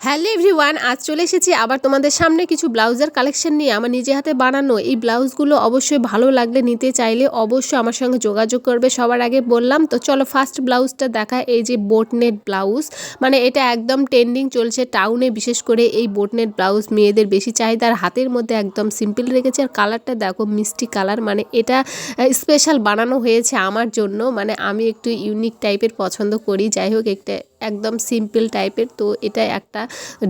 Hello everyone, আজ চলে এসেছি আবার তোমাদের সামনে কিছু ব্লাউজের কালেকশন নিয়ে। আমার নিজে হাতে বানানো এই ব্লাউজগুলো অবশ্যই ভালো লাগলে নিতে চাইলে অবশ্যই আমার সঙ্গে যোগাযোগ করবে। সবার আগে বললাম তো চলো ফার্স্ট ব্লাউজটা দেখা। এই যে বোটনেট ব্লাউজ, মানে এটা একদম ট্রেন্ডিং চলছে টাউনে, বিশেষ করে এই বোটনেট ব্লাউজ মেয়েদের বেশি চাহিদা। আর হাতের মধ্যে একদম সিম্পল রেখেছে, আর কালারটা দেখো মিষ্টি কালার, মানে এটা স্পেশাল বানানো হয়েছে আমার জন্য। মানে আমি একটু ইউনিক টাইপের পছন্দ করি, যাই হোক একটা একদম সিম্পল টাইপের। তো এটা একটা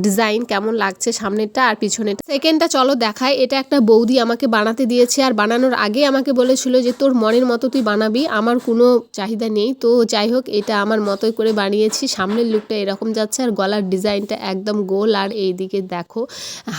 ডিজাইন কেমন লাগছে সামনেরটা আর পিছনেটা। সেকেন্ডটা চলো দেখাই। এটা একটা বৌদি আমাকে বানাতে দিয়েছে, আর বানানোর আগে আমাকে বলেছিল যে তোর মনের মতো তুই বানাবি, আমার কোনো চাহিদা নেই। তো যাই হোক এটা আমার মতোই করে বানিয়েছি। সামনের লুকটা এরকম যাচ্ছে, আর গলার ডিজাইনটা একদম গোল। আর এইদিকে দেখো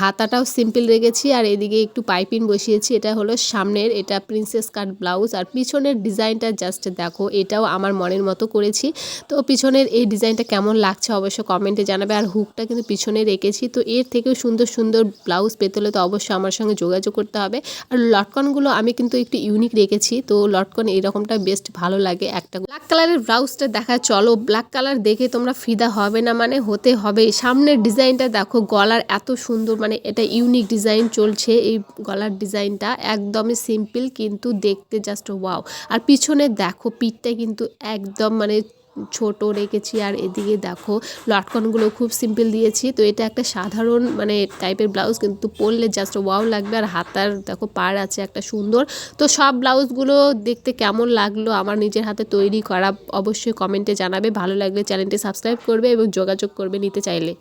হাতাটাও সিম্পল রেখেছি, আর এইদিকে একটু পাইপিং বসিয়েছি। এটা হলো সামনের, এটা প্রিন্সেস কাট ব্লাউজ। আর পিছনের ডিজাইনটা জাস্ট দেখো, এটাও আমার মনের মতো করেছি। তো পিছনের এই ডিজাইনটা কেমন লাগছে অবশ্যই কমেন্টে জানাবে। আর হুকটা কিন্তু পিছনে রেখেছি। তো এর থেকেও সুন্দর সুন্দর ব্লাউজ পেতে হলে তো অবশ্যই আমার সঙ্গে যোগাযোগ করতে হবে। আর লটকনগুলো আমি কিন্তু একটু ইউনিক রেখেছি, তো লটকন এরকমটা বেস্ট ভালো লাগে। একটা ব্ল্যাক কালারের ব্লাউজটা দেখা, চলো ব্ল্যাক কালার দেখে তোমরা ফিদা হবে না, মানে হতে হবে। সামনের ডিজাইনটা দেখো, গলার এত সুন্দর, মানে এটা ইউনিক ডিজাইন চলছে। এই গলার ডিজাইনটা একদমই সিম্পল কিন্তু দেখতে জাস্ট ওয়াও। আর পিছনে দেখো পিঠটা কিন্তু একদম মানে ছোট রেখেছি। আর এদিকে দেখো লটকনগুলো খুব সিম্পল দিয়েছি। তো এটা একটা সাধারণ মানে টাইপের ব্লাউজ, কিন্তু পরলে জাস্ট ওয়াও লাগবে। আর হাতার দেখো পাড় আছে একটা সুন্দর। তো সব ব্লাউজগুলো দেখতে কেমন লাগলো আমার নিজের হাতে তৈরি করা অবশ্যই কমেন্টে জানাবে। ভালো লাগলে চ্যানেলটি সাবস্ক্রাইব করবে এবং যোগাযোগ করবে নিতে চাইলে।